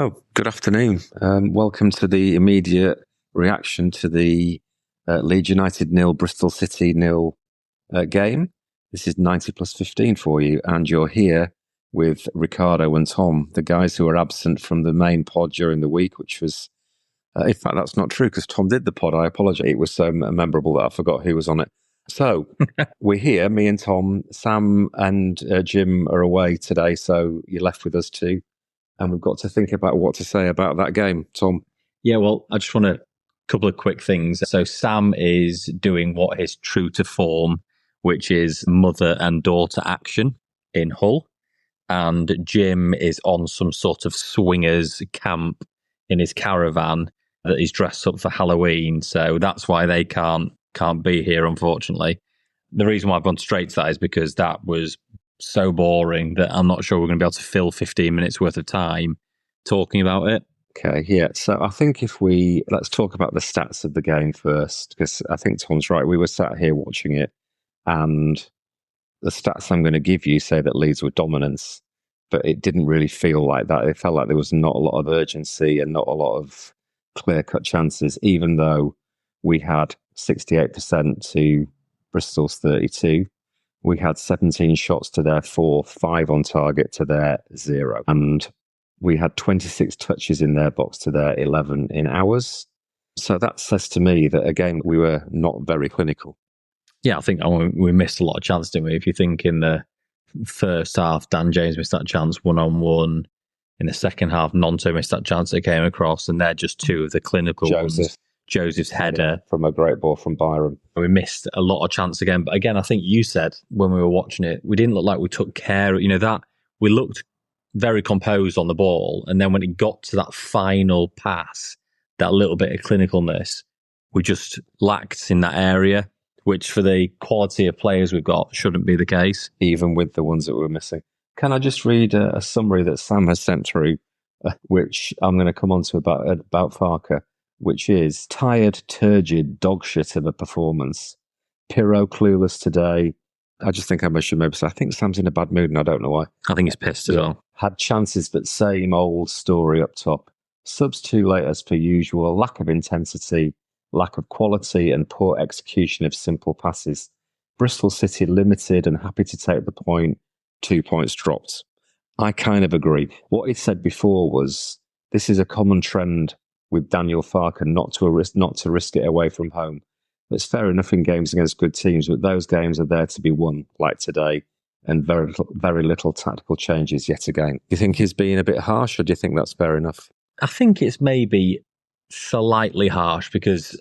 Oh, good afternoon. Welcome to the immediate reaction to the Leeds United 0, Bristol City 0 game. This is 90 plus 15 for you, and you're here with Ricardo and Tom, the guys who were absent from the main pod during the week, which was, in fact, that's not true because Tom did the pod. I apologize. It was so memorable that I forgot who was on it. So we're here, me and Tom. Sam and Jim are away today, so you're left with us too. And we've got to think about what to say about that game. Tom? Yeah, well, I just want a couple of quick things. So Sam is doing what is true to form, which is mother and daughter action in Hull. And Jim is on some sort of swingers camp in his caravan that he's dressed up for Halloween. So that's why they can't be here, unfortunately. The reason why I've gone straight to that is because that was so boring that I'm not sure we're going to be able to fill 15 minutes worth of time talking about it. Okay, yeah. So I think let's talk about the stats of the game first, because I think Tom's right. We were sat here watching it, and the stats I'm going to give you say that Leeds were dominance, but it didn't really feel like that. It felt like there was not a lot of urgency and not a lot of clear-cut chances, even though we had 68% to Bristol's 32. We had 17 shots to their 4, 5 on target to their 0. And we had 26 touches in their box to their 11 in ours. So that says to me that, again, we were not very clinical. Yeah, I think we missed a lot of chances, didn't we? If you think in the first half, Dan James missed that chance one-on-one. In the second half, Gnonto missed that chance that came across, and they're just two of the clinical ones. Joseph's header from a great ball from Byram. We missed a lot of chance again. But again, I think you said when we were watching it, we didn't look like we took care. That we looked very composed on the ball. And then when it got to that final pass, that little bit of clinicalness, we just lacked in that area, which for the quality of players we've got shouldn't be the case. Even with the ones that we were missing. Can I just read a summary that Sam has sent through, which I'm going to come on to about Farke, which is tired, turgid, dog shit of a performance. Pirro clueless today. I just think I should maybe say, I think Sam's in a bad mood and I don't know why. I think he's pissed as well. Had chances, but same old story up top. Subs too late as per usual. Lack of intensity, lack of quality and poor execution of simple passes. Bristol City limited and happy to take the point. 2 points dropped. I kind of agree. What he said before was, this is a common trend with Daniel Farke not to risk it away from home. It's fair enough in games against good teams, but those games are there to be won, like today, and very little tactical changes yet again. Do you think he's being a bit harsh, or do you think that's fair enough? I think it's maybe slightly harsh because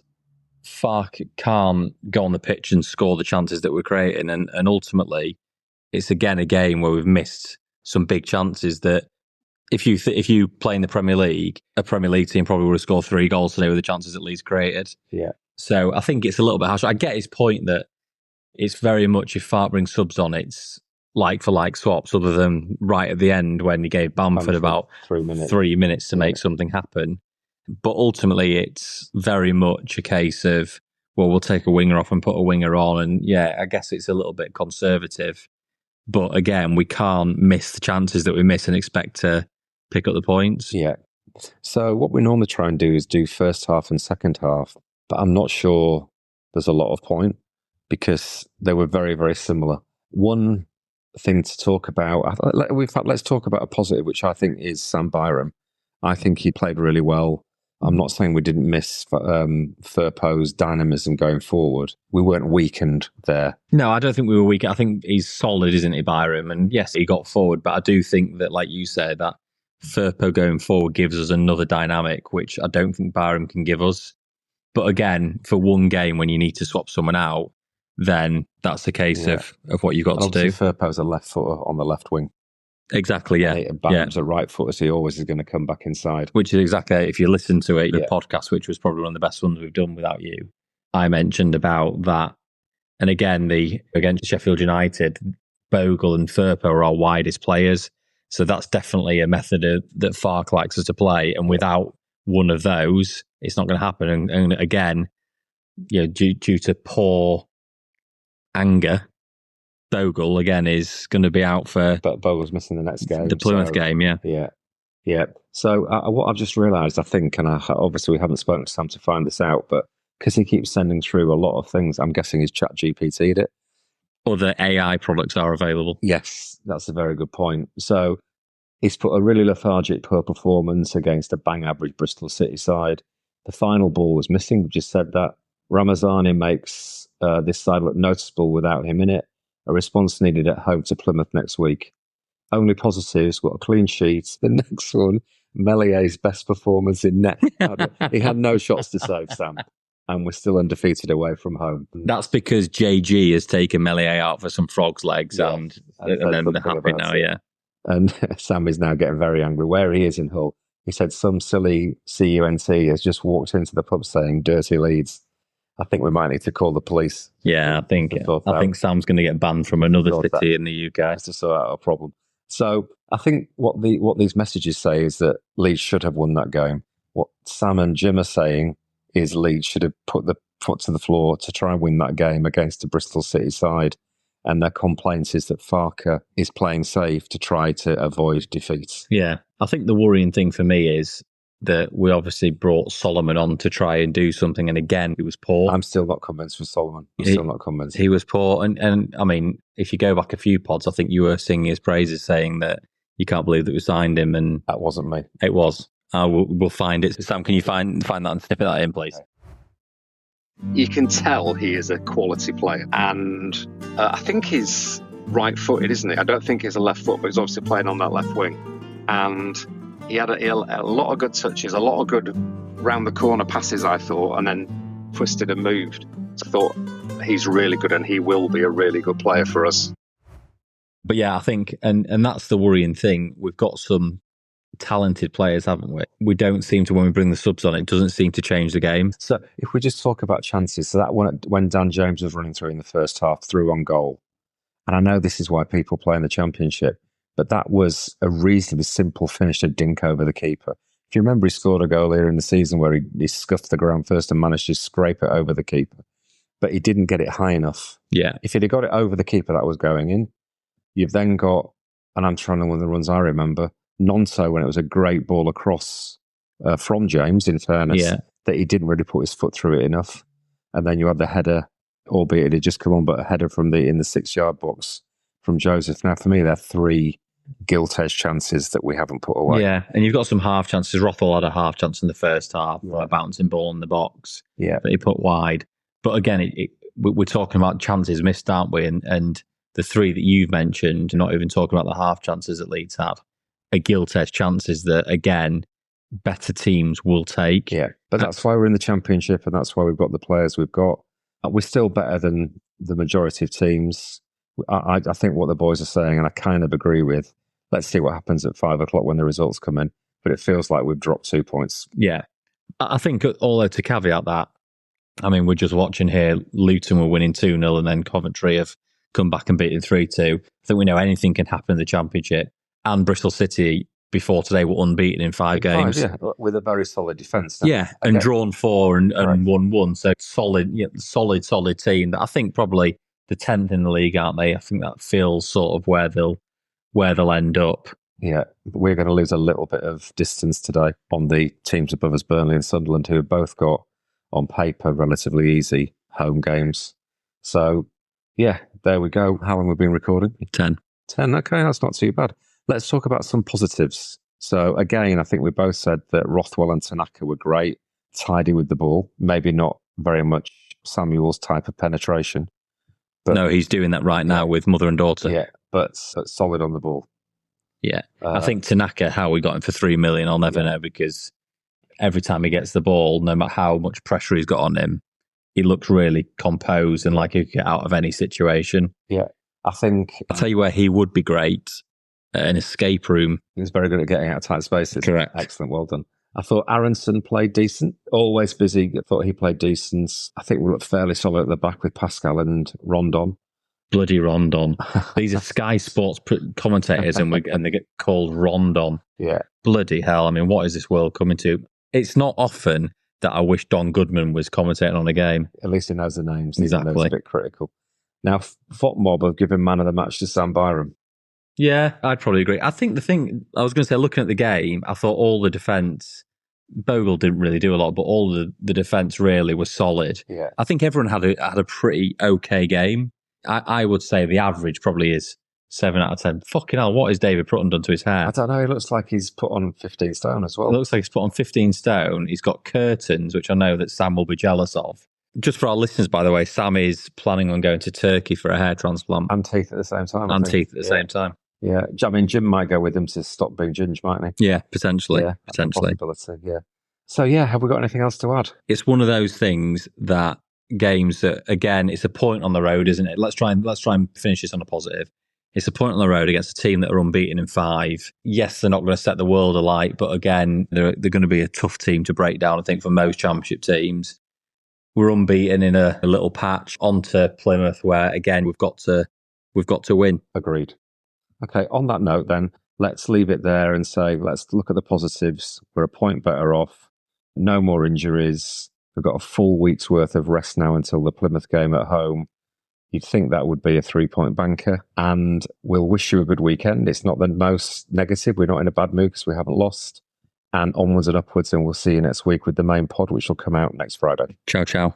Farke can't go on the pitch and score the chances that we're creating, and ultimately, it's again a game where we've missed some big chances that if you play in the Premier League, a Premier League team probably would have scored 3 goals today with the chances that Leeds created. Yeah. So I think it's a little bit harsh. I get his point that it's very much, if Farke brings subs on, it's like for like swaps, other than right at the end when he gave Bamford about 3 minutes to make something happen. But ultimately, it's very much a case of, well, we'll take a winger off and put a winger on. And yeah, I guess it's a little bit conservative. But again, we can't miss the chances that we miss and expect to pick up the points. Yeah. So what we normally try and do is do first half and second half, but I'm not sure there's a lot of point because they were very, very similar. One thing to talk about, in fact, let's talk about a positive, which I think is Sam Byram. I think he played really well. I'm not saying we didn't miss Firpo's dynamism going forward. We weren't weakened there. No, I don't think we were weak. I think he's solid, isn't he, Byram? And yes, he got forward, but I do think that, like you said, that Firpo going forward gives us another dynamic, which I don't think Byram can give us. But again, for one game when you need to swap someone out, then that's the case of what you've got to do. Firpo's a left footer on the left wing. Exactly, yeah. Bam's a right footer, so he always is going to come back inside. Which is exactly, if you listen to it, the podcast, which was probably one of the best ones we've done without you, I mentioned about that. And again, against Sheffield United, Bogle and Firpo are our widest players. So that's definitely a method that Farke likes us to play. And without one of those, it's not going to happen. And again, due to poor anger, Bogle again is going to be out for. But Bogle's missing the next game. The Plymouth game, yeah. Yeah. Yeah. So what I've just realised, I think, and obviously we haven't spoken to Sam to find this out, but because he keeps sending through a lot of things, I'm guessing he's chat GPT'd it. Other AI products are available. Yes, that's a very good point. So he's put a really lethargic poor performance against a bang average Bristol City side. The final ball was missing. We just said that. Ramazani makes this side look noticeable without him in it. A response needed at home to Plymouth next week. Only positives, got a clean sheet. The next one, Mellier's best performance in net. He had no shots to save, Sam, and we're still undefeated away from home. That's because JG has taken Melier out for some frog's legs, and then they're happy now, yeah. And Sam is now getting very angry. Where he is in Hull, he said some silly CUNT has just walked into the pub saying dirty Leeds. I think we might need to call the police. Yeah, I think Sam's going to get banned from another city in the UK. Just to sort out a problem. So I think what these messages say is that Leeds should have won that game. What Sam and Jim are saying is Leeds should have put the foot to the floor to try and win that game against the Bristol City side. And their complaint is that Farke is playing safe to try to avoid defeat. Yeah, I think the worrying thing for me is that we obviously brought Solomon on to try and do something, and again, he was poor. I'm still not convinced with Solomon. Still not convinced. He was poor, and I mean, if you go back a few pods, I think you were singing his praises, saying that you can't believe that we signed him, and that wasn't me. It was. We'll find it. Sam, can you find that and snip that in, please? You can tell he is a quality player, and I think he's right-footed, isn't he? I don't think he's a left foot, but he's obviously playing on that left wing, and he had a lot of good touches, a lot of good round-the-corner passes, I thought, and then twisted and moved. So I thought he's really good, and he will be a really good player for us. But yeah, I think, and that's the worrying thing, we've got some talented players, haven't we? We don't seem to, when we bring the subs on, it doesn't seem to change the game. So if we just talk about chances, so that when Dan James was running through in the first half, through on goal, and I know this is why people play in the Championship, but that was a reasonably simple finish to dink over the keeper. If you remember, he scored a goal earlier in the season where he scuffed the ground first and managed to scrape it over the keeper, but he didn't get it high enough. Yeah. If he'd have got it over the keeper that was going in, you've then got, and I'm trying to one of the runs I remember, Gnonto, when it was a great ball across from James, in fairness, that he didn't really put his foot through it enough. And then you had the header, albeit it had just come on, but a header from in the 6-yard box from Joseph. Now, for me, they're 3 gilt-edged chances that we haven't put away. Yeah, and you've got some half chances. Rothwell had a half chance in the first half, a bouncing ball in the box that he put wide. But again, we're talking about chances missed, aren't we? And the 3 that you've mentioned, not even talking about the half chances that Leeds had, are gilt-edged chances that, again, better teams will take. Yeah, but that's why we're in the Championship, and that's why we've got the players we've got. We're still better than the majority of teams. I think what the boys are saying, and I kind of agree with, let's see what happens at 5 o'clock when the results come in. But it feels like we've dropped 2 points. Yeah. I think, although to caveat that, I mean, we're just watching here, Luton were winning 2-0 and then Coventry have come back and beaten 3-2. I think we know anything can happen in the Championship. And Bristol City, before today, were unbeaten in 5 games. With a very solid defence. Yeah, and drawn 4 and won 1. So solid team. I think probably the 10th in the league, aren't they? I think that feels sort of where they'll end up. Yeah, we're going to lose a little bit of distance today on the teams above us, Burnley and Sunderland, who have both got, on paper, relatively easy home games. So, yeah, there we go. How long have we been recording? 10. 10, okay, that's not too bad. Let's talk about some positives. So, again, I think we both said that Rothwell and Tanaka were great, tidy with the ball, maybe not very much Samuel's type of penetration. But no, he's doing that right now with mother and daughter. Yeah, but solid on the ball. Yeah, I think Tanaka, how we got him for 3 million, I'll never know, because every time he gets the ball, no matter how much pressure he's got on him, he looks really composed and like he could get out of any situation. Yeah, I think... I'll tell you where he would be great, an escape room. He's very good at getting out of tight spaces. Correct. Excellent, well done. I thought Aaronson played decent, always busy. I thought he played decent. I think we looked fairly solid at the back with Pascal and Rodon. Bloody Rodon. These are Sky Sports commentators and they get called Rodon. Yeah. Bloody hell. I mean, what is this world coming to? It's not often that I wish Don Goodman was commentating on a game. At least he knows the names. Exactly. It's a bit critical. Now, FOTMob have given man of the match to Sam Byram. Yeah, I'd probably agree. I think the thing, I was going to say, looking at the game, I thought all the defence, Bogle didn't really do a lot, but all the defence really was solid. Yeah. I think everyone had a pretty okay game. I would say the average probably is 7 out of 10. Fucking hell, what is David Prutton done to his hair? I don't know. He looks like he's put on 15 stone as well. It looks like he's put on 15 stone. He's got curtains, which I know that Sam will be jealous of. Just for our listeners, by the way, Sam is planning on going to Turkey for a hair transplant. And teeth at the same time. And teeth at the same time. Yeah. I mean, Jim might go with him to stop being Ginge, mightn't he? Yeah, potentially. Yeah, potentially. Possibility, yeah. So, yeah, have we got anything else to add? It's one of those things that games that, again, it's a point on the road, isn't it? Let's try and finish this on a positive. It's a point on the road against a team that are unbeaten in 5. Yes, they're not going to set the world alight, but again, they're going to be a tough team to break down, I think, for most championship teams. We're unbeaten in a little patch onto Plymouth, where, again, we've got to win. Agreed. Okay, on that note then, let's leave it there and say, let's look at the positives. We're a point better off. No more injuries. We've got a full week's worth of rest now until the Plymouth game at home. You'd think that would be a 3-point banker. And we'll wish you a good weekend. It's not the most negative. We're not in a bad mood because we haven't lost. And onwards and upwards, and we'll see you next week with the main pod, which will come out next Friday. Ciao, ciao.